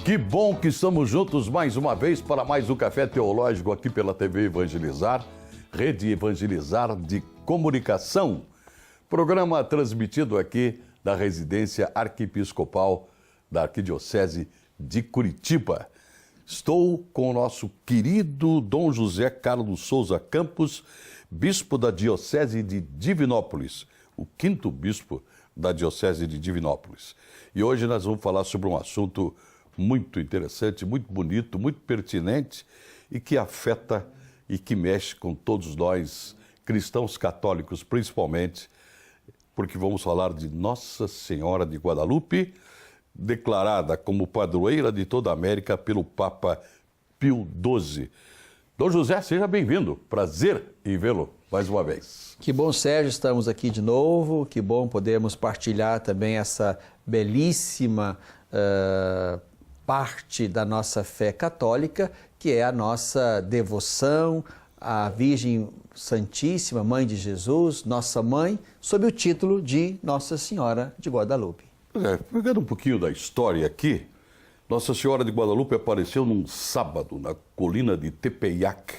Que bom que estamos juntos mais uma vez para mais um Café Teológico aqui pela TV Evangelizar, Rede Evangelizar de Comunicação. Programa transmitido aqui da residência arquiepiscopal da Arquidiocese de Curitiba. Estou com o nosso querido Dom José Carlos Souza Campos, bispo da Diocese de Divinópolis, o quinto bispo da Diocese de Divinópolis. E hoje nós vamos falar sobre um assunto muito interessante, muito bonito, muito pertinente e que afeta e que mexe com todos nós, cristãos católicos principalmente, porque vamos falar de Nossa Senhora de Guadalupe, declarada como padroeira de toda a América pelo Papa Pio XII. Dom José, seja bem-vindo. Prazer em vê-lo mais uma vez. Que bom, Sérgio, estamos aqui de novo. Que bom podermos partilhar também essa belíssima parte da nossa fé católica, que é a nossa devoção à Virgem Santíssima, Mãe de Jesus, nossa mãe, sob o título de Nossa Senhora de Guadalupe. Pegando um pouquinho da história aqui, Nossa Senhora de Guadalupe apareceu num sábado na colina de Tepeyac,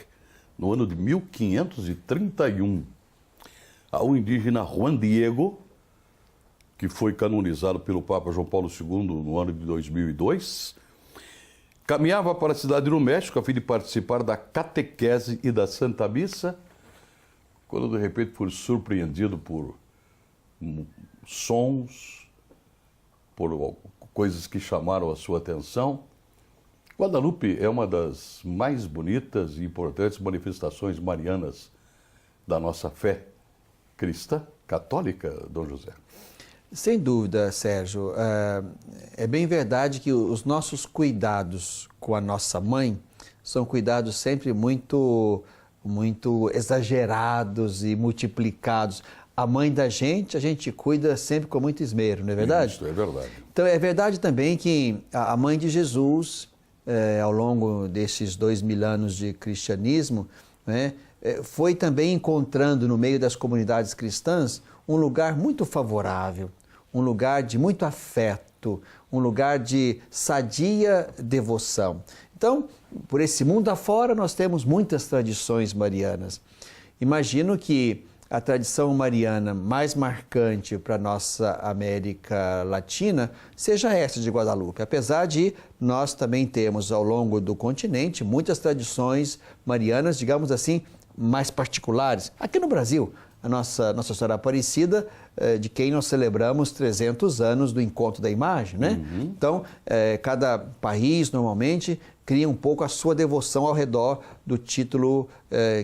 no ano de 1531. O indígena Juan Diego, que foi canonizado pelo Papa João Paulo II no ano de 2002, caminhava para a cidade do México a fim de participar da catequese e da Santa Missa, quando de repente foi surpreendido por sons, por coisas que chamaram a sua atenção. Guadalupe é uma das mais bonitas e importantes manifestações marianas da nossa fé cristã, católica, Dom José. Sem dúvida, Sérgio. É bem verdade que os nossos cuidados com a nossa mãe são cuidados sempre muito exagerados e multiplicados. A mãe da gente, a gente cuida sempre com muito esmero, não é verdade? Isso, é verdade. Então, é verdade também que a mãe de Jesus, ao longo desses 2000 anos de cristianismo, né, foi também encontrando no meio das comunidades cristãs um lugar muito favorável, um lugar de muito afeto, um lugar de sadia devoção. Então, por esse mundo afora, nós temos muitas tradições marianas. Imagino que a tradição mariana mais marcante para a nossa América Latina seja essa de Guadalupe, apesar de nós também termos ao longo do continente muitas tradições marianas, digamos assim, mais particulares. Aqui no Brasil, a Nossa Senhora Aparecida, de quem nós celebramos 300 anos do Encontro da Imagem, né? Uhum. Então, cada país, normalmente, cria um pouco a sua devoção ao redor do título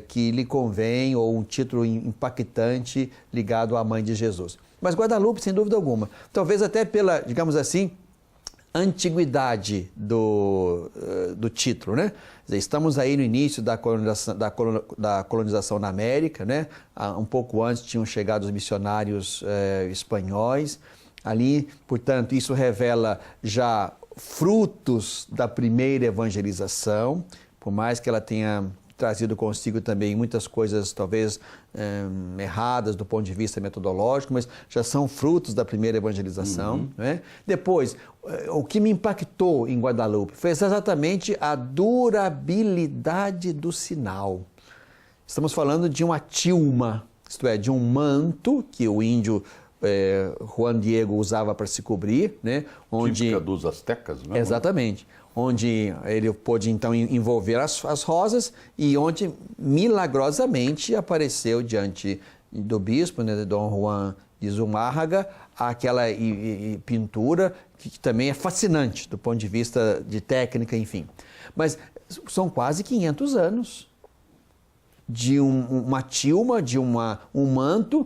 que lhe convém, ou um título impactante ligado à Mãe de Jesus. Mas Guadalupe, sem dúvida alguma, talvez até pela, digamos assim, antiguidade do título, né? Estamos aí no início da colonização na América, né? Um pouco antes tinham chegado os missionários espanhóis. Ali, portanto, isso revela já frutos da primeira evangelização, por mais que ela tenha trazido consigo também muitas coisas talvez erradas do ponto de vista metodológico, mas já são frutos da primeira evangelização. Uhum. Né? Depois, o que me impactou em Guadalupe foi exatamente a durabilidade do sinal. Estamos falando de uma tilma, isto é, de um manto que o índio Juan Diego usava para se cobrir, né? Típica dos astecas, né? Exatamente. Onde ele pôde então envolver as rosas e onde milagrosamente apareceu diante do bispo, né, de Dom Juan de Zumárraga, aquela pintura que também é fascinante do ponto de vista de técnica, enfim. Mas são quase 500 anos de uma tilma, de um manto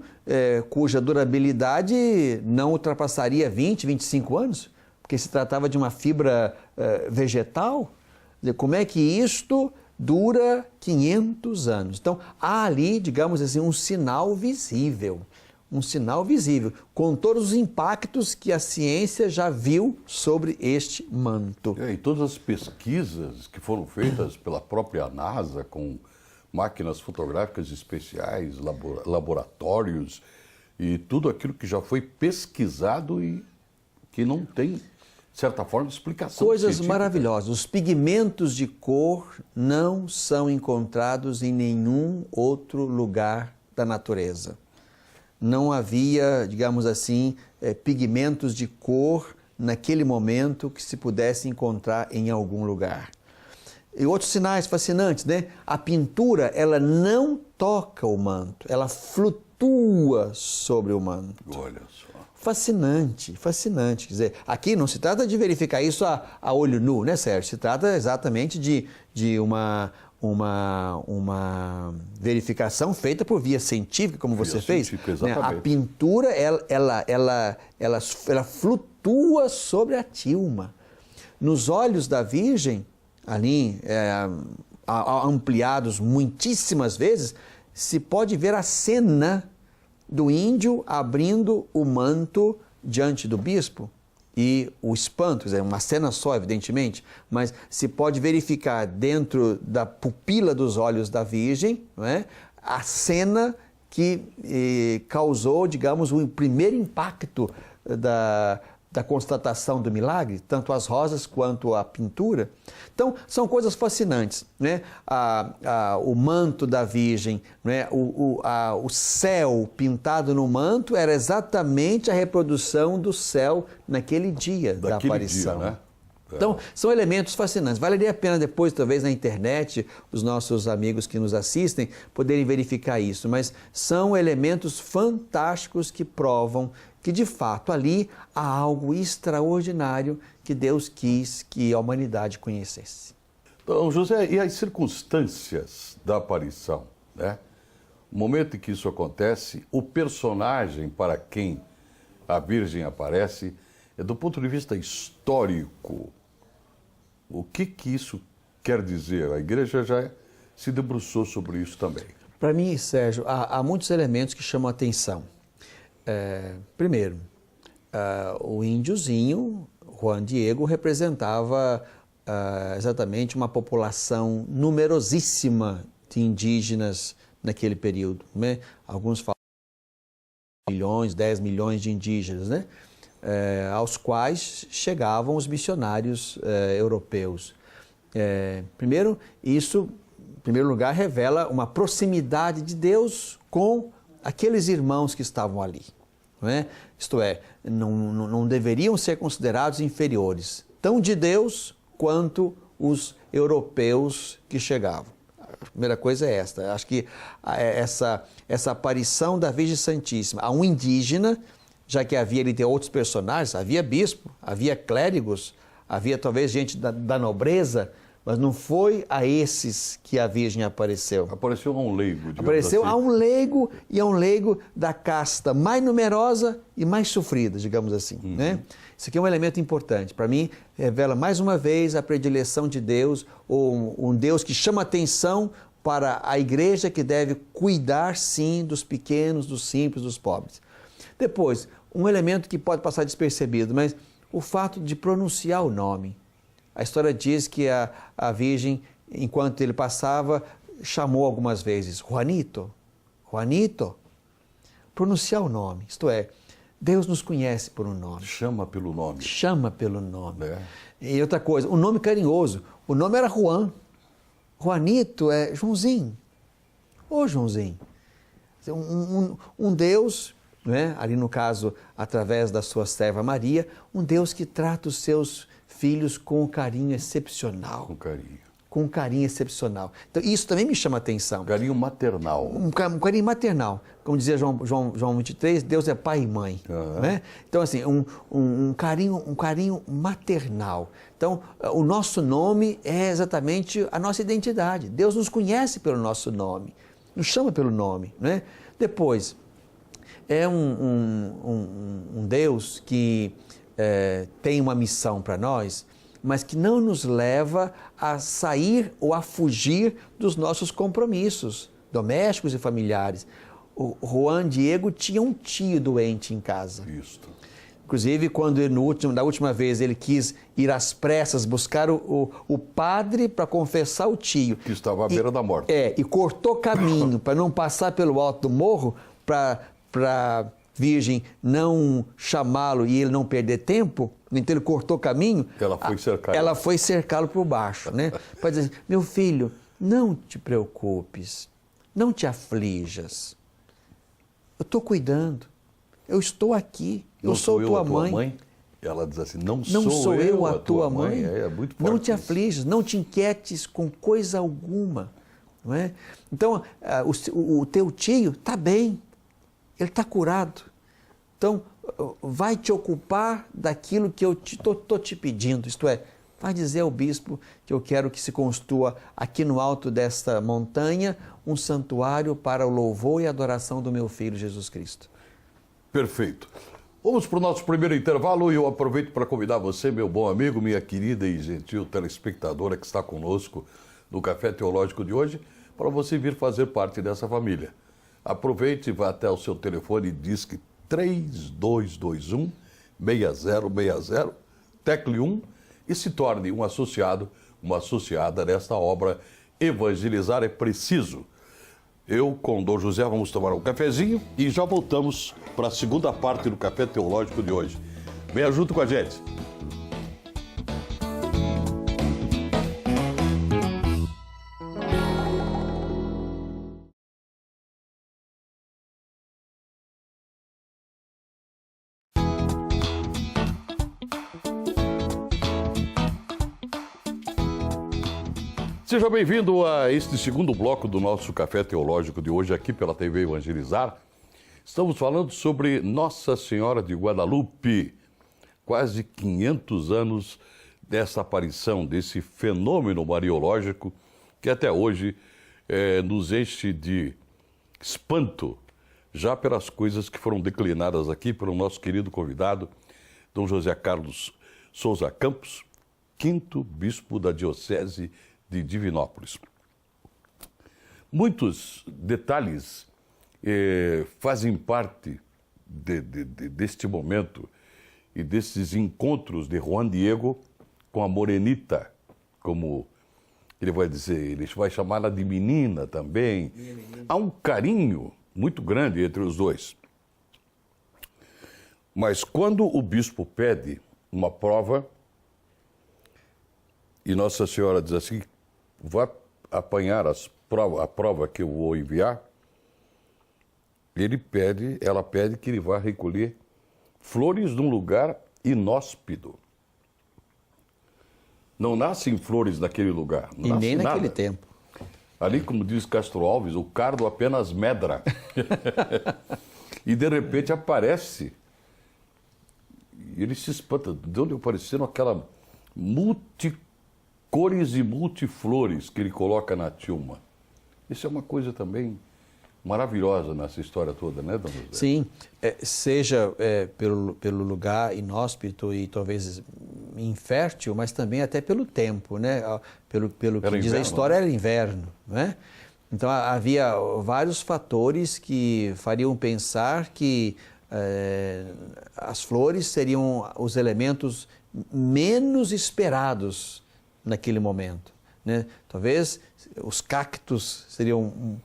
cuja durabilidade não ultrapassaria 20, 25 anos, porque se tratava de uma fibra vegetal. Como é que isto dura 500 anos? Então, há ali, digamos assim, um sinal visível, com todos os impactos que a ciência já viu sobre este manto. E todas as pesquisas que foram feitas pela própria NASA com máquinas fotográficas especiais, laboratórios e tudo aquilo que já foi pesquisado e que não tem de certa forma, explicação Coisas científica. maravilhosas. Os pigmentos de cor não são encontrados em nenhum outro lugar da natureza. Não havia, digamos assim, pigmentos de cor naquele momento que se pudesse encontrar em algum lugar. E outros sinais fascinantes, né? A pintura, ela não toca o manto, ela flutua sobre o manto. Olha só. Fascinante, fascinante. Quer dizer, aqui não se trata de verificar isso a olho nu, né, Sérgio? Se trata exatamente de uma verificação feita por via científica, como você fez. Né? A pintura, ela flutua sobre a tilma. Nos olhos da Virgem, ali, ampliados muitíssimas vezes, se pode ver a cena do índio abrindo o manto diante do bispo e o espanto, quer dizer, uma cena só, evidentemente, mas se pode verificar dentro da pupila dos olhos da Virgem, não é? A cena que causou, digamos, o primeiro impacto da constatação do milagre, tanto as rosas quanto a pintura. Então, são coisas fascinantes, né? O manto da Virgem, né? O céu pintado no manto era exatamente a reprodução do céu naquele dia da aparição. Dia, né? Então, são elementos fascinantes. Valeria a pena depois, talvez, na internet, os nossos amigos que nos assistem poderem verificar isso, mas são elementos fantásticos que provam que, de fato, ali há algo extraordinário que Deus quis que a humanidade conhecesse. Então, José, e as circunstâncias da aparição, né? O momento em que isso acontece, o personagem para quem a Virgem aparece, do ponto de vista histórico, o que isso quer dizer? A igreja já se debruçou sobre isso também. Para mim, Sérgio, há muitos elementos que chamam a atenção. Primeiro, o índiozinho, Juan Diego, representava exatamente uma população numerosíssima de indígenas naquele período, né? Alguns falam 10 milhões de indígenas, né? Aos quais chegavam os missionários europeus. Primeiro, isso, em primeiro lugar, revela uma proximidade de Deus com aqueles irmãos que estavam ali. Não é? Isto é, não deveriam ser considerados inferiores, tão de Deus quanto os europeus que chegavam. A primeira coisa é esta. Acho que essa aparição da Virgem Santíssima a um indígena, já que havia ali outros personagens, havia bispo, havia clérigos, havia talvez gente da nobreza, mas não foi a esses que a Virgem apareceu. Apareceu a um leigo. Apareceu assim. a um leigo, e a um leigo da casta mais numerosa e mais sofrida, digamos assim. Né? Isso aqui é um elemento importante. Para mim, revela mais uma vez a predileção de Deus, ou um Deus que chama atenção para a igreja que deve cuidar, sim, dos pequenos, dos simples, dos pobres. Depois, um elemento que pode passar despercebido, mas o fato de pronunciar o nome. A história diz que a Virgem, enquanto ele passava, chamou algumas vezes, Juanito, Juanito. Pronunciar o nome, isto é, Deus nos conhece por um nome. Chama pelo nome. Chama pelo nome. E outra coisa, um nome carinhoso. O nome era Juan. Juanito é Joãozinho. Ô Joãozinho. Um Deus, né, ali no caso, através da sua serva Maria, um Deus que trata os seus filhos com um carinho excepcional. Com carinho. Com um carinho excepcional. Então, isso também me chama a atenção. Carinho maternal. Um carinho maternal. Como dizia João 23, Deus é pai e mãe. Né? Então, assim, um carinho maternal. Então, o nosso nome é exatamente a nossa identidade. Deus nos conhece pelo nosso nome. Nos chama pelo nome. Né? Depois, é um Deus que tem uma missão para nós, mas que não nos leva a sair ou a fugir dos nossos compromissos domésticos e familiares. O Juan Diego tinha um tio doente em casa. Isso. Inclusive, quando da última vez ele quis ir às pressas buscar o padre para confessar o tio. Que estava à beira da morte. E cortou caminho para não passar pelo alto do morro, para Virgem não chamá-lo e ele não perder tempo, Então ele cortou caminho. Ela foi cercá-lo. Ela foi cercá-lo por baixo, né? Para dizer, meu filho, não te preocupes, não te aflijas. Eu estou cuidando, eu estou aqui, eu sou tua mãe. Ela diz assim, não sou eu a tua mãe. É muito forte. Não te aflijas, não te inquietes com coisa alguma. Não é? Então, o teu tio está bem, ele está curado. Então, vai te ocupar daquilo que eu estou te pedindo, isto é, vai dizer ao bispo que eu quero que se construa aqui no alto desta montanha um santuário para o louvor e adoração do meu Filho Jesus Cristo. Perfeito. Vamos para o nosso primeiro intervalo e eu aproveito para convidar você, meu bom amigo, minha querida e gentil telespectadora que está conosco no Café Teológico de hoje, para você vir fazer parte dessa família. Aproveite e vá até o seu telefone e disque 3221-6060, tecle 1 e se torne um associado, uma associada nesta obra. Evangelizar é preciso. Eu com o Dom José vamos tomar um cafezinho e já voltamos para a segunda parte do Café Teológico de hoje. Venha junto com a gente. Seja bem-vindo a este segundo bloco do nosso Café Teológico de hoje aqui pela TV Evangelizar. Estamos falando sobre Nossa Senhora de Guadalupe, quase 500 anos dessa aparição, desse fenômeno mariológico que até hoje nos enche de espanto, já pelas coisas que foram declinadas aqui pelo nosso querido convidado, Dom José Carlos Souza Campos, quinto bispo da Diocese de Divinópolis. Muitos detalhes fazem parte deste momento e desses encontros de Juan Diego com a Morenita, como ele vai dizer, ele vai chamá-la de menina também. Há um carinho muito grande entre os dois. Mas quando o bispo pede uma prova, e Nossa Senhora diz assim, vai apanhar a prova que eu vou enviar, ela pede que ele vá recolher flores num lugar inóspito. Não nascem flores naquele lugar. Não e nem naquele nada. tempo. Ali, como diz Castro Alves, o cardo apenas medra. E de repente aparece. E ele se espanta. De onde apareceram aquela multicores e multiflores que ele coloca na tilma? Isso é uma coisa também maravilhosa nessa história toda, né, Dom José? Sim, seja pelo lugar inóspito e talvez infértil, mas também até pelo tempo, né? Pelo que diz inverno, a história, era inverno, né? Então havia vários fatores que fariam pensar que as flores seriam os elementos menos esperados naquele momento, né? Talvez os cactos seriam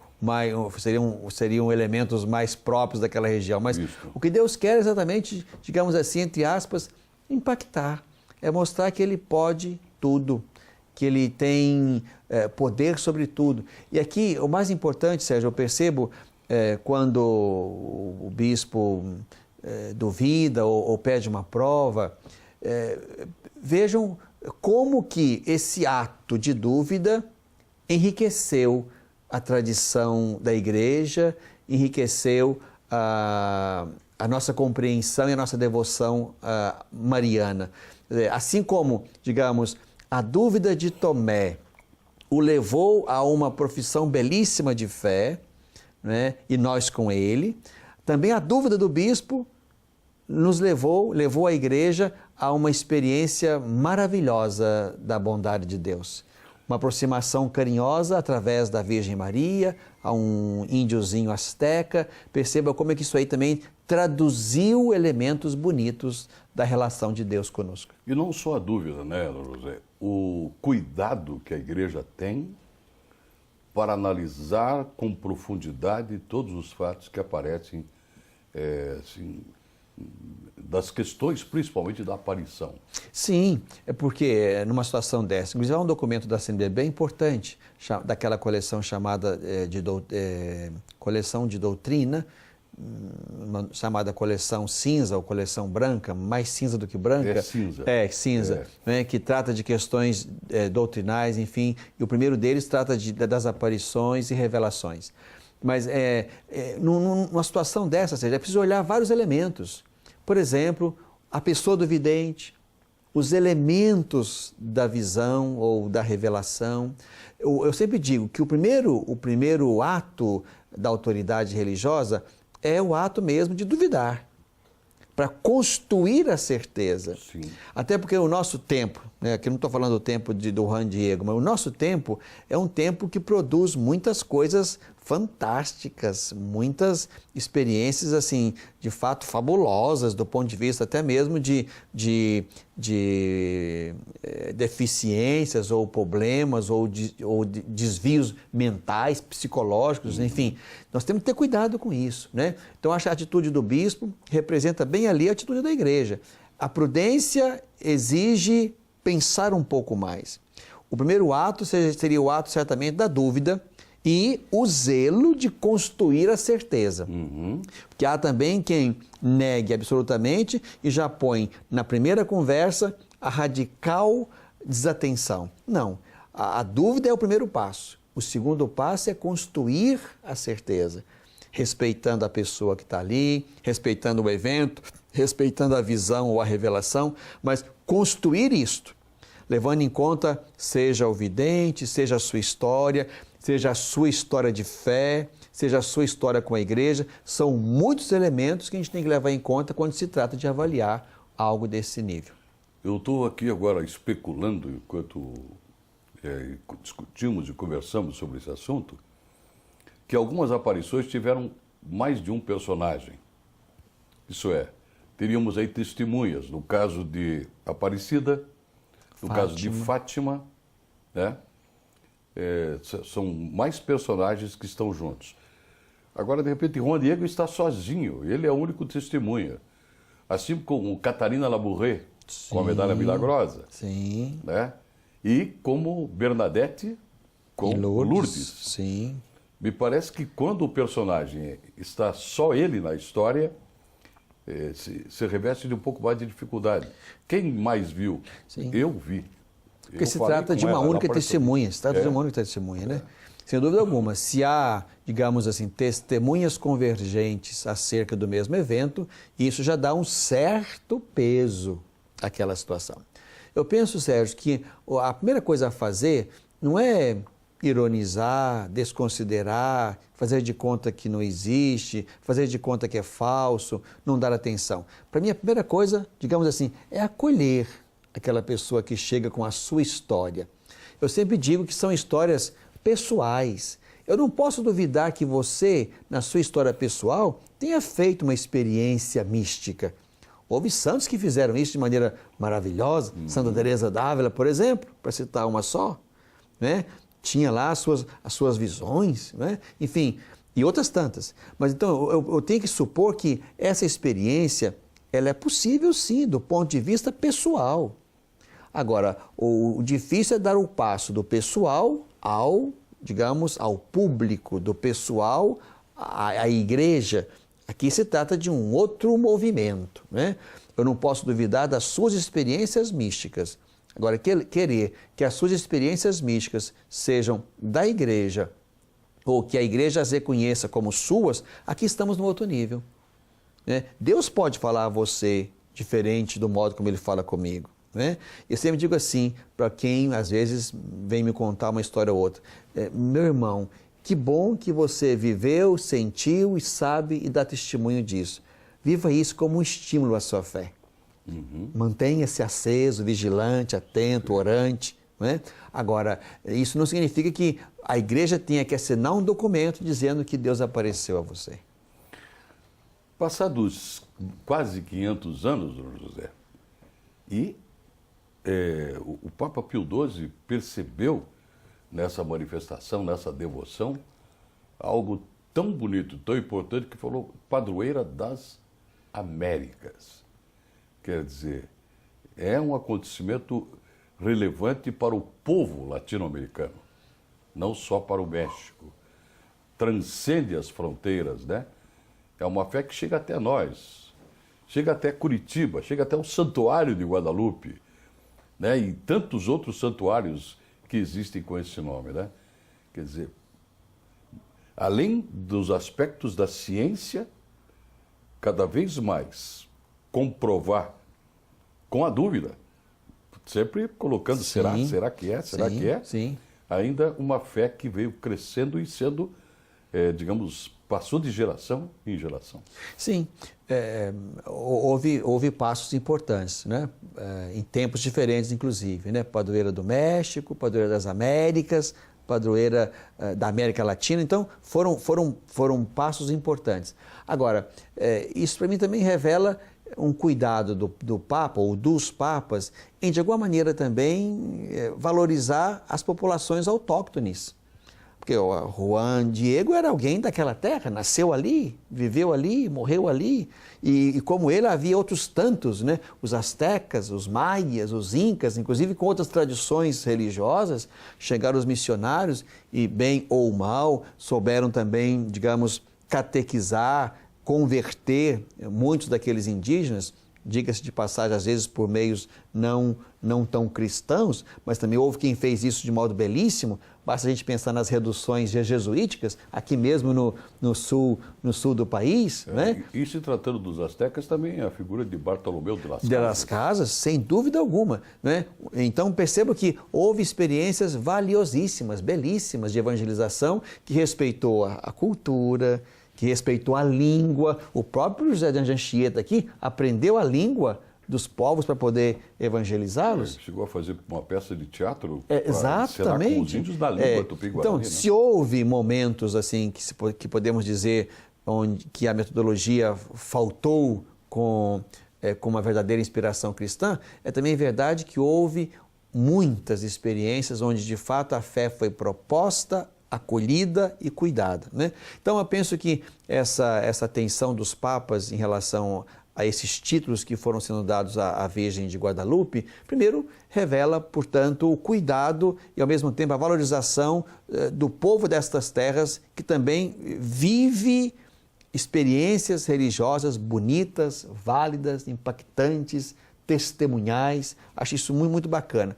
elementos mais próprios daquela região. Mas isso. O que Deus quer é exatamente, digamos assim, entre aspas, impactar. É mostrar que Ele pode tudo, que Ele tem poder sobre tudo. E aqui, o mais importante, Sérgio, eu percebo quando o bispo duvida ou pede uma prova, vejam como que esse ato de dúvida enriqueceu a tradição da igreja, enriqueceu a nossa compreensão e a nossa devoção mariana. Assim como, digamos, a dúvida de Tomé o levou a uma profissão belíssima de fé, né? E nós com ele, também a dúvida do bispo levou a igreja a uma experiência maravilhosa da bondade de Deus. Uma aproximação carinhosa através da Virgem Maria, a um índiozinho asteca. Perceba como é que isso aí também traduziu elementos bonitos da relação de Deus conosco. E não só a dúvida, né, José? O cuidado que a igreja tem para analisar com profundidade todos os fatos que aparecem assim, das questões, principalmente da aparição. Sim, é porque numa situação dessa, inclusive há um documento da CNBB bem importante, daquela coleção chamada Coleção de Doutrina, chamada coleção cinza ou coleção branca, mais cinza do que branca. É cinza. É, cinza, né, que trata de questões doutrinais, enfim, e o primeiro deles trata das aparições e revelações. Mas numa situação dessa, ou seja, é preciso olhar vários elementos. Por exemplo, a pessoa do vidente, os elementos da visão ou da revelação. Eu sempre digo que o primeiro ato da autoridade religiosa é o ato mesmo de duvidar, para construir a certeza. Sim. Até porque o nosso tempo, né, aqui eu não estou falando do tempo do Juan Diego, mas o nosso tempo é um tempo que produz muitas coisas fantásticas, muitas experiências, assim, de fato fabulosas, do ponto de vista até mesmo de deficiências ou problemas ou desvios mentais, psicológicos, enfim. Nós temos que ter cuidado com isso, né? Então, acho que a atitude do bispo representa bem ali a atitude da igreja. A prudência exige pensar um pouco mais. O primeiro ato seria o ato, certamente, da dúvida, e o zelo de construir a certeza. Porque há também quem negue absolutamente e já põe na primeira conversa a radical desatenção. Não, a dúvida é o primeiro passo. O segundo passo é construir a certeza, respeitando a pessoa que está ali, respeitando o evento, respeitando a visão ou a revelação, mas construir isto, levando em conta seja o vidente, seja a sua história, seja a sua história de fé, seja a sua história com a igreja, são muitos elementos que a gente tem que levar em conta quando se trata de avaliar algo desse nível. Eu estou aqui agora especulando, enquanto discutimos e conversamos sobre esse assunto, que algumas aparições tiveram mais de um personagem. Isso é, teríamos aí testemunhas, no caso de Aparecida, no caso de Fátima, né? São mais personagens que estão juntos. Agora, de repente, Juan Diego está sozinho, ele é o único testemunha. Assim como Catarina Labouré, com a medalha milagrosa. Sim. Né? E como Bernadette com Lourdes. Sim. Me parece que quando o personagem está só ele na história, se reveste de um pouco mais de dificuldade. Quem mais viu? Sim. Eu vi. Porque se trata de uma única testemunha, né? Sem dúvida alguma, se há, digamos assim, testemunhas convergentes acerca do mesmo evento, isso já dá um certo peso àquela situação. Eu penso, Sérgio, que a primeira coisa a fazer não é ironizar, desconsiderar, fazer de conta que não existe, fazer de conta que é falso, não dar atenção. Para mim, a primeira coisa, digamos assim, é acolher aquela pessoa que chega com a sua história. Eu sempre digo que são histórias pessoais. Eu não posso duvidar que você, na sua história pessoal, tenha feito uma experiência mística. Houve santos que fizeram isso de maneira maravilhosa. Santa Teresa d'Ávila, por exemplo, para citar uma só, né? Tinha lá as suas visões, né? Enfim, e outras tantas. Mas então eu tenho que supor que essa experiência ela é possível sim, do ponto de vista pessoal. Agora, o difícil é dar o passo do pessoal ao, digamos, ao público, do pessoal à igreja. Aqui se trata de um outro movimento, né? Eu não posso duvidar das suas experiências místicas. Agora, querer que as suas experiências místicas sejam da igreja ou que a igreja as reconheça como suas, aqui estamos no outro nível. Né? Deus pode falar a você diferente do modo como Ele fala comigo. Né? Eu sempre digo assim, para quem às vezes vem me contar uma história ou outra, meu irmão, que bom que você viveu, sentiu e sabe e dá testemunho disso. Viva isso como um estímulo à sua fé. Mantenha-se aceso, vigilante, atento, orante. Né? Agora, isso não significa que a igreja tenha que assinar um documento dizendo que Deus apareceu a você. Passados quase 500 anos, Dom José, e o Papa Pio XII percebeu nessa manifestação, nessa devoção, algo tão bonito, tão importante, que falou padroeira das Américas. Quer dizer, é um acontecimento relevante para o povo latino-americano, não só para o México. Transcende as fronteiras, né? É uma fé que chega até nós, chega até Curitiba, chega até o Santuário de Guadalupe, né? E tantos outros santuários que existem com esse nome, né? Quer dizer, além dos aspectos da ciência, cada vez mais comprovar com a dúvida, sempre colocando será que é, será que é? Sim. Ainda uma fé que veio crescendo e sendo, digamos, passou de geração em geração. Sim, houve passos importantes, né? Em tempos diferentes, inclusive, né? Padroeira do México, padroeira das Américas, padroeira da América Latina. Então, foram passos importantes. Agora, isso para mim também revela um cuidado do Papa ou dos Papas em, de alguma maneira, também valorizar as populações autóctones. Porque o Juan Diego era alguém daquela terra, nasceu ali, viveu ali, morreu ali. E como ele, havia outros tantos, né? Os astecas, os maias, os incas, inclusive com outras tradições religiosas, chegaram os missionários e, bem ou mal, souberam também, digamos, catequizar, converter muitos daqueles indígenas, diga-se de passagem, às vezes por meios não tão cristãos, mas também houve quem fez isso de modo belíssimo. Basta a gente pensar nas reduções jesuíticas, aqui mesmo no sul do país. Né? E se tratando dos astecas, também a figura de Bartolomeu de las Casas, sem dúvida alguma. Né? Então perceba que houve experiências valiosíssimas, belíssimas de evangelização, que respeitou a cultura, que respeitou a língua. O próprio José de Anchieta aqui aprendeu a língua dos povos para poder evangelizá-los. Chegou a fazer uma peça de teatro exatamente com os índios da língua tupi-guarani. Então, se houve momentos assim que podemos dizer que a metodologia faltou com uma verdadeira inspiração cristã, é também verdade que houve muitas experiências onde de fato a fé foi proposta, acolhida e cuidada. Né? Então eu penso que essa atenção dos papas em relação a esses títulos que foram sendo dados à Virgem de Guadalupe, primeiro revela, portanto, o cuidado e ao mesmo tempo a valorização do povo destas terras que também vive experiências religiosas bonitas, válidas, impactantes, testemunhais. Acho isso muito, muito bacana.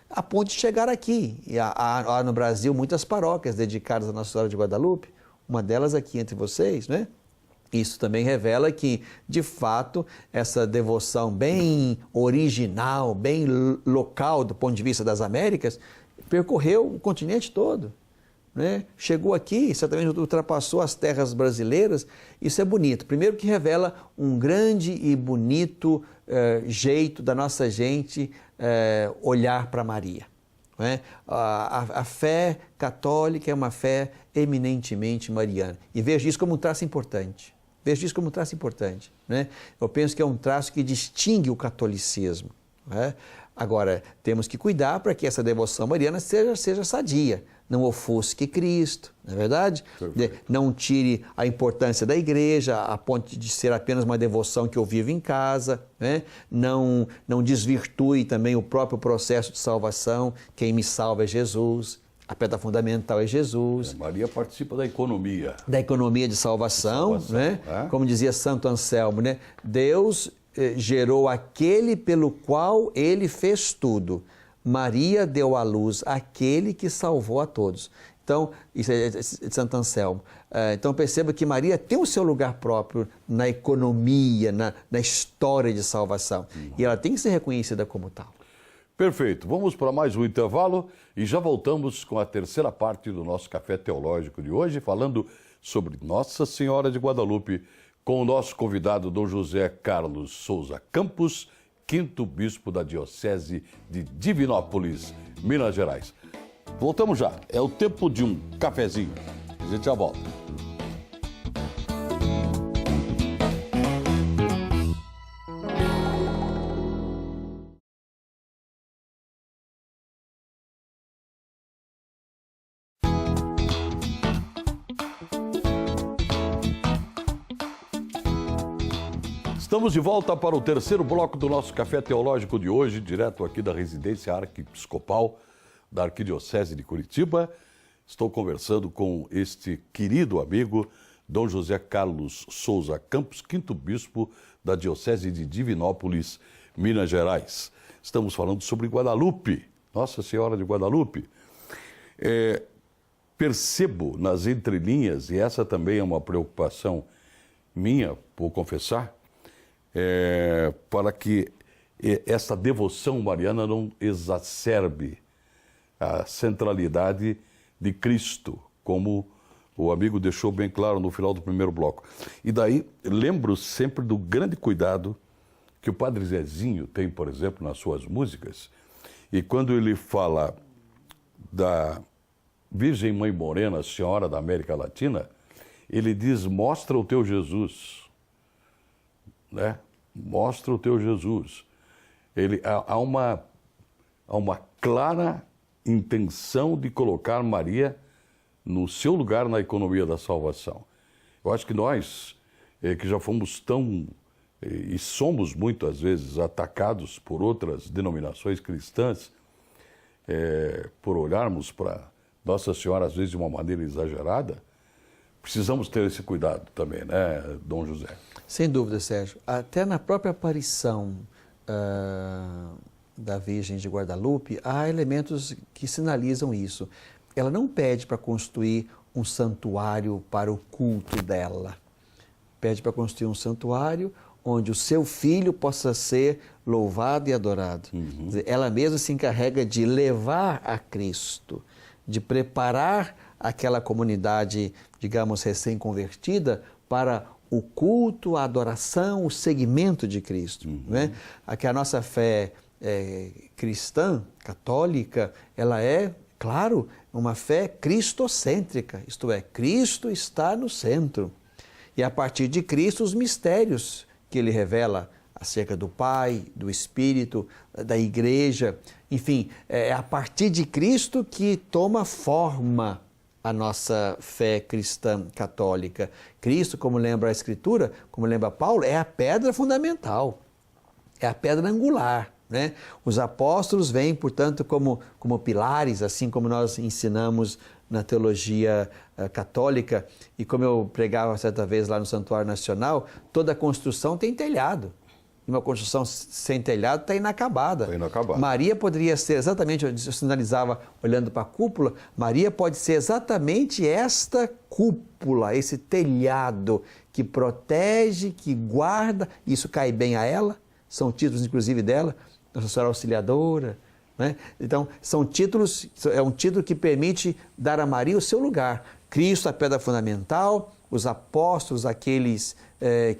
A ponto de chegar aqui. E há no Brasil muitas paróquias dedicadas à Nossa Senhora de Guadalupe, uma delas aqui entre vocês, né? Isso também revela que, de fato, essa devoção bem original, bem local do ponto de vista das Américas, percorreu o continente todo. Né? Chegou aqui, certamente ultrapassou as terras brasileiras. Isso é bonito. Primeiro que revela um grande e bonito jeito da nossa gente olhar para Maria. Né? A fé católica é uma fé eminentemente mariana. E vejo isso como um traço importante. Né? Eu penso que é um traço que distingue o catolicismo. Né? Agora, temos que cuidar para que essa devoção mariana seja sadia. Não ofusque Cristo, não é verdade? Não tire a importância da igreja a ponto de ser apenas uma devoção que eu vivo em casa. Né? Não desvirtue também o próprio processo de salvação. Quem me salva é Jesus. A pedra fundamental é Jesus. Maria participa da economia. Da economia de salvação. Né? Como dizia Santo Anselmo, né? Deus gerou aquele pelo qual ele fez tudo. Maria deu à luz aquele que salvou a todos. Então, isso é de Santo Anselmo. Então, perceba que Maria tem o seu lugar próprio na economia, na história de salvação. E ela tem que ser reconhecida como tal. Perfeito. Vamos para mais um intervalo e já voltamos com a terceira parte do nosso Café Teológico de hoje, falando sobre Nossa Senhora de Guadalupe, com o nosso convidado, Dom José Carlos Souza Campos, quinto bispo da Diocese de Divinópolis, Minas Gerais. Voltamos já. É o tempo de um cafezinho. A gente já volta. Estamos de volta para o terceiro bloco do nosso Café Teológico de hoje, direto aqui da residência arquiepiscopal da Arquidiocese de Curitiba. Estou conversando com este querido amigo, Dom José Carlos Souza Campos, quinto bispo da Diocese de Divinópolis, Minas Gerais. Estamos falando sobre Guadalupe, Nossa Senhora de Guadalupe. Percebo nas entrelinhas, e essa também é uma preocupação minha, vou confessar, para que essa devoção mariana não exacerbe a centralidade de Cristo, como o amigo deixou bem claro no final do primeiro bloco. E daí, lembro sempre do grande cuidado que o Padre Zezinho tem, por exemplo, nas suas músicas, e quando ele fala da Virgem Mãe Morena, Senhora da América Latina, ele diz, mostra o teu Jesus, né? Mostra o teu Jesus. Há uma clara intenção de colocar Maria no seu lugar na economia da salvação. Eu acho que nós, que já fomos tão, e somos muitas vezes atacados por outras denominações cristãs, por olharmos para Nossa Senhora, às vezes, de uma maneira exagerada, precisamos ter esse cuidado também, né, Dom José? Sem dúvida, Sérgio. Até na própria aparição da Virgem de Guadalupe, há elementos que sinalizam isso. Ela não pede para construir um santuário para o culto dela. Pede para construir um santuário onde o seu filho possa ser louvado e adorado. Quer dizer, ela mesma se encarrega de levar a Cristo, de preparar aquela comunidade, digamos, recém-convertida para o culto, a adoração, o seguimento de Cristo. Né? Aqui a nossa fé cristã, católica, ela é, claro, uma fé cristocêntrica, isto é, Cristo está no centro. E a partir de Cristo, os mistérios que ele revela acerca do Pai, do Espírito, da Igreja, enfim, é a partir de Cristo que toma forma a nossa fé cristã católica. Cristo, como lembra a Escritura, como lembra Paulo, é a pedra fundamental, é a pedra angular. Né? Os apóstolos vêm, portanto, como pilares, assim como nós ensinamos na teologia católica, e como eu pregava certa vez lá no Santuário Nacional, toda construção tem telhado. E uma construção sem telhado está inacabada. Está inacabada. Maria poderia ser exatamente, eu sinalizava olhando para a cúpula, Maria pode ser exatamente esta cúpula, esse telhado que protege, que guarda, isso cai bem a ela, são títulos inclusive dela, Nossa Senhora Auxiliadora, né? Então, são títulos, é um título que permite dar a Maria o seu lugar. Cristo, a pedra fundamental, os apóstolos, aqueles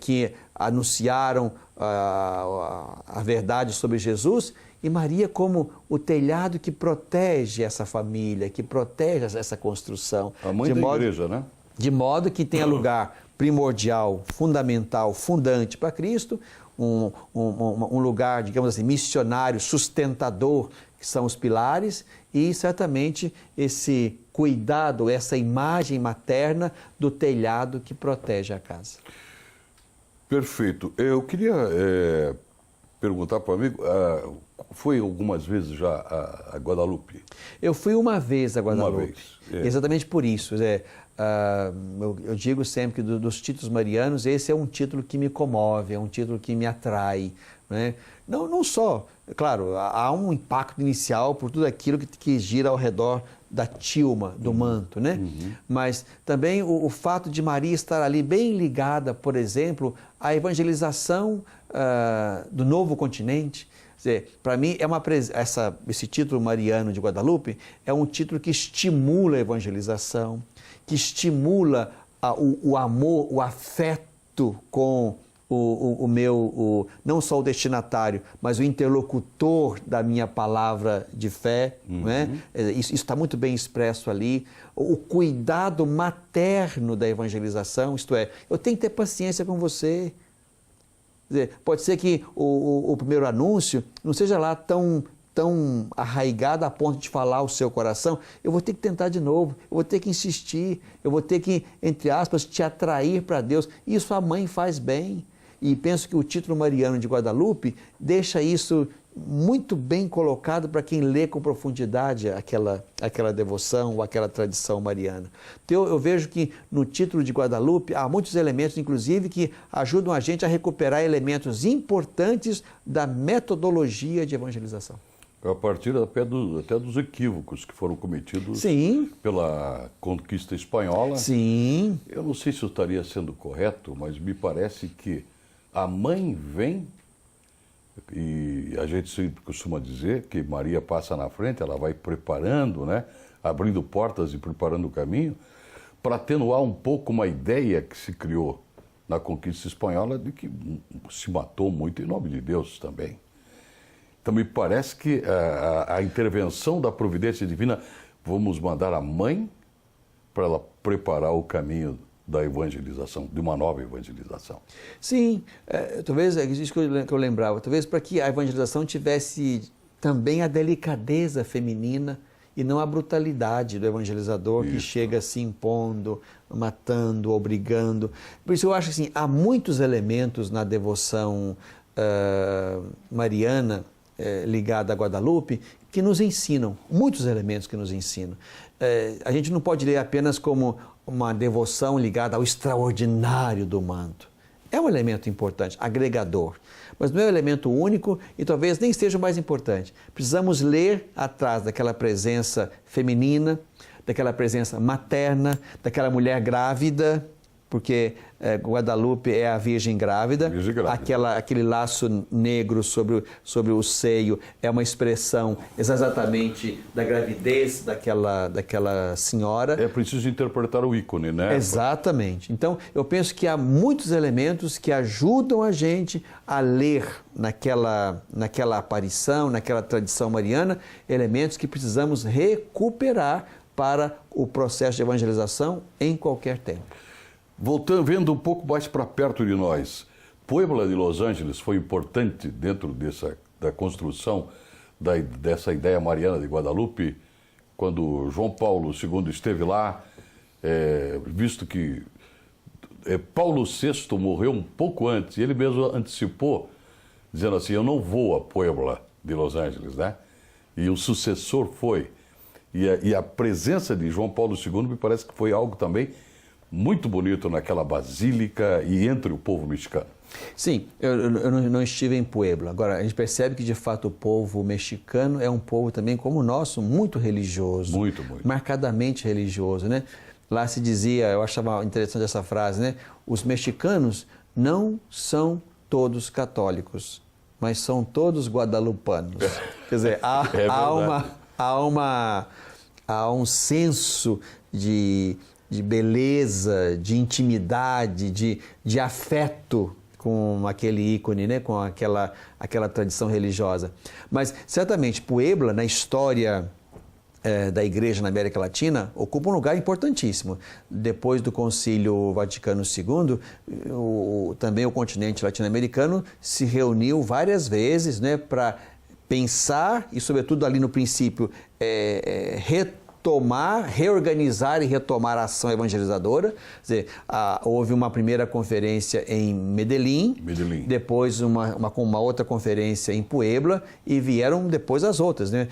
que anunciaram a verdade sobre Jesus, e Maria como o telhado que protege essa família, que protege essa construção. A mãe da igreja, né? De modo que tenha lugar primordial, fundamental, fundante para Cristo, um lugar, digamos assim, missionário, sustentador, que são os pilares, e certamente esse cuidado, essa imagem materna do telhado que protege a casa. Perfeito. Eu queria perguntar para o amigo, foi algumas vezes já a Guadalupe? Eu fui uma vez a Guadalupe. Uma vez. Exatamente por isso. Eu digo sempre que dos títulos marianos, esse é um título que me comove, é um título que me atrai. Né? Não só, claro, há um impacto inicial por tudo aquilo que gira ao redor da tilma, do manto, né? Mas também o fato de Maria estar ali bem ligada, por exemplo, à evangelização do novo continente. Para mim, esse título mariano de Guadalupe é um título que estimula a evangelização, que estimula o amor, o afeto com não só o destinatário, mas o interlocutor da minha palavra de fé. Né? Isso está muito bem expresso ali. O cuidado materno da evangelização, isto é, eu tenho que ter paciência com você. Quer dizer, pode ser que o primeiro anúncio não seja lá tão arraigado a ponto de falar o seu coração. Eu vou ter que tentar de novo, eu vou ter que insistir, eu vou ter que, entre aspas, te atrair para Deus. Isso a mãe faz bem. e penso que o título mariano de Guadalupe deixa isso muito bem colocado para quem lê com profundidade aquela devoção ou aquela tradição mariana. Então, eu vejo que no título de Guadalupe há muitos elementos, inclusive, que ajudam a gente a recuperar elementos importantes da metodologia de evangelização. A partir até dos equívocos que foram cometidos Sim. pela conquista espanhola. Sim. Eu não sei se eu estaria sendo correto, mas me parece que a mãe vem, e a gente sempre costuma dizer que Maria passa na frente, ela vai preparando, né? Abrindo portas e preparando o caminho, para atenuar um pouco uma ideia que se criou na conquista espanhola de que se matou muito em nome de Deus também. Então, me parece que a intervenção da providência divina, vamos mandar a mãe para ela preparar o caminho da evangelização, de uma nova evangelização. Sim, talvez, é isso que eu lembrava, talvez para que a evangelização tivesse também a delicadeza feminina e não a brutalidade do evangelizador que chega se impondo, matando, obrigando. Por isso eu acho que assim, há muitos elementos na devoção mariana, ligada a Guadalupe, que nos ensinam, muitos elementos que nos ensinam. A gente não pode ler apenas como uma devoção ligada ao extraordinário do manto. É um elemento importante, agregador, mas não é um elemento único e talvez nem seja o mais importante. Precisamos ler atrás daquela presença feminina, daquela presença materna, daquela mulher grávida, porque Guadalupe é a Virgem grávida, aquele laço negro sobre o seio é uma expressão exatamente da gravidez daquela senhora. É preciso interpretar o ícone, né? Exatamente. Então, eu penso que há muitos elementos que ajudam a gente a ler naquela aparição, naquela tradição mariana, elementos que precisamos recuperar para o processo de evangelização em qualquer tempo. Voltando, vendo um pouco mais para perto de nós, Puebla de Los Angeles foi importante dentro da construção dessa ideia mariana de Guadalupe, quando João Paulo II esteve lá, visto que Paulo VI morreu um pouco antes, e ele mesmo antecipou, dizendo assim, eu não vou a Puebla de Los Angeles, né? E o sucessor foi. E a presença de João Paulo II me parece que foi algo também muito bonito naquela basílica e entre o povo mexicano. Sim, eu não estive em Puebla. Agora, a gente percebe que, de fato, o povo mexicano é um povo também, como o nosso, muito religioso. Muito, muito. Marcadamente religioso, né? Lá se dizia, eu achava interessante essa frase, né? Os mexicanos não são todos católicos, mas são todos guadalupanos. Quer dizer, há um senso de beleza, de intimidade, de afeto com aquele ícone, né? Com aquela tradição religiosa. Mas, certamente, Puebla, na história da Igreja na América Latina, ocupa um lugar importantíssimo. Depois do Concílio Vaticano II, também o continente latino-americano se reuniu várias vezes, né? Para pensar e, sobretudo, ali no princípio, reorganizar e retomar a ação evangelizadora. Quer dizer, houve uma primeira conferência em Medellín, depois uma outra conferência em Puebla e vieram depois as outras, né?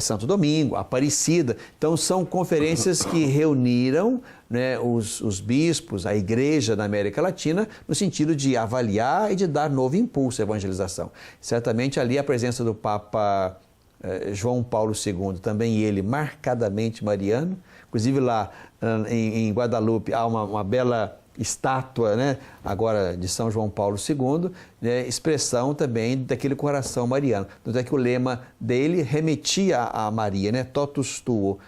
Santo Domingo, Aparecida. Então, são conferências que reuniram, né, os bispos, a igreja na América Latina, no sentido de avaliar e de dar novo impulso à evangelização. Certamente ali a presença do Papa João Paulo II, também ele marcadamente mariano. Inclusive lá em Guadalupe há uma bela estátua, né, agora de São João Paulo II, né, expressão também daquele coração mariano. Tanto é que o lema dele remetia a Maria, né, Totus Tuo.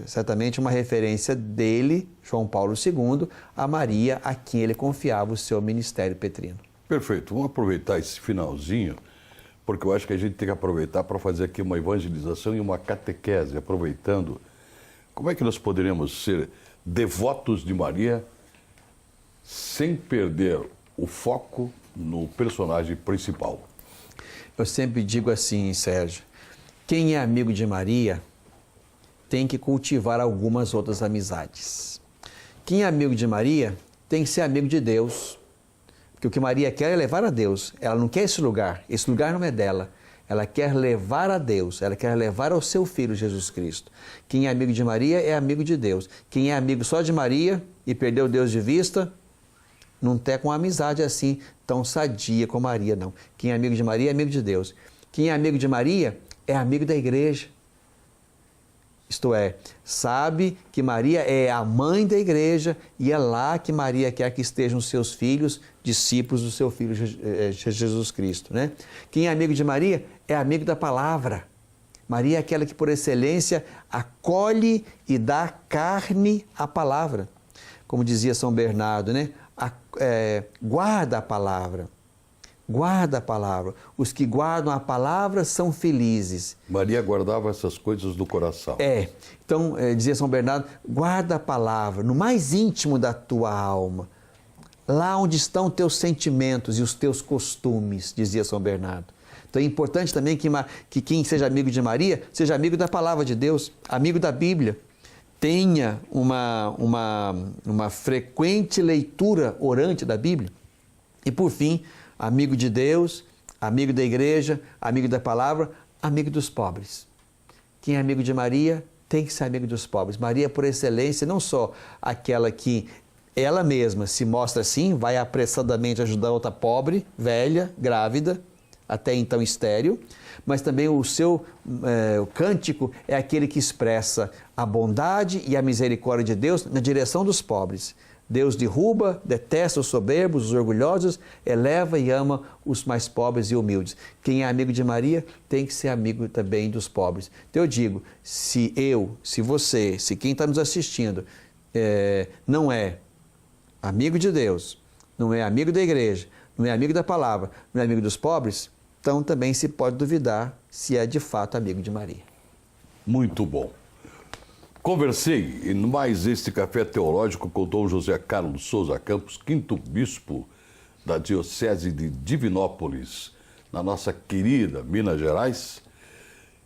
Certamente uma referência dele, João Paulo II, a Maria, a quem ele confiava o seu ministério petrino. Perfeito. Vamos aproveitar esse finalzinho, porque eu acho que a gente tem que aproveitar para fazer aqui uma evangelização e uma catequese, aproveitando. Como é que nós poderíamos ser devotos de Maria sem perder o foco no personagem principal? Eu sempre digo assim, Sérgio, quem é amigo de Maria tem que cultivar algumas outras amizades. Quem é amigo de Maria tem que ser amigo de Deus, Porque o que Maria quer é levar a Deus. Ela não quer esse lugar não é dela. Ela quer levar a Deus, ela quer levar ao seu Filho Jesus Cristo. Quem é amigo de Maria é amigo de Deus. Quem é amigo só de Maria e perdeu Deus de vista, não tem com amizade assim tão sadia com Maria, não. Quem é amigo de Maria é amigo de Deus. Quem é amigo de Maria é amigo da igreja. Isto é, sabe que Maria é a mãe da igreja e é lá que Maria quer que estejam os seus filhos, discípulos do seu Filho Jesus Cristo, né? Quem é amigo de Maria é amigo da palavra. Maria é aquela que, por excelência, acolhe e dá carne à palavra. Como dizia São Bernardo, né? Guarda a palavra. Guarda a palavra. Os que guardam a palavra são felizes. Maria guardava essas coisas no coração. Então, dizia São Bernardo, guarda a palavra no mais íntimo da tua alma. Lá onde estão teus sentimentos e os teus costumes, dizia São Bernardo. Então é importante também que quem seja amigo de Maria, seja amigo da palavra de Deus, amigo da Bíblia. Tenha uma frequente leitura orante da Bíblia. E por fim, amigo de Deus, amigo da igreja, amigo da palavra, amigo dos pobres. Quem é amigo de Maria tem que ser amigo dos pobres. Maria, por excelência, não só aquela que ela mesma se mostra assim, vai apressadamente ajudar outra pobre, velha, grávida, até então estéril, mas também o seu o cântico é aquele que expressa a bondade e a misericórdia de Deus na direção dos pobres. Deus derruba, detesta os soberbos, os orgulhosos, eleva e ama os mais pobres e humildes. Quem é amigo de Maria tem que ser amigo também dos pobres. Então eu digo, se você, se quem está nos assistindo não é amigo de Deus, não é amigo da igreja, não é amigo da palavra, não é amigo dos pobres, então também se pode duvidar se é de fato amigo de Maria. Muito bom. Conversei em mais este Café Teológico com o Dom José Carlos Souza Campos, quinto bispo da Diocese de Divinópolis, na nossa querida Minas Gerais,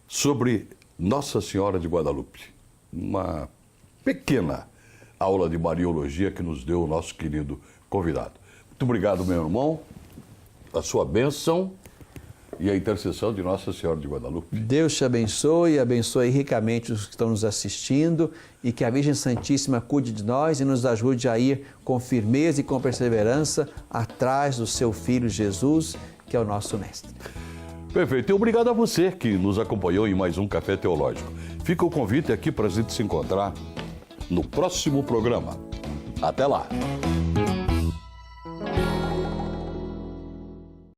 sobre Nossa Senhora de Guadalupe. Uma pequena aula de Mariologia que nos deu o nosso querido convidado. Muito obrigado, meu irmão, a sua bênção e a intercessão de Nossa Senhora de Guadalupe. Deus te abençoe e abençoe ricamente os que estão nos assistindo e que a Virgem Santíssima cuide de nós e nos ajude a ir com firmeza e com perseverança atrás do seu Filho Jesus, que é o nosso Mestre. Perfeito. E obrigado a você que nos acompanhou em mais um Café Teológico. Fica o convite aqui para a gente se encontrar no próximo programa. Até lá!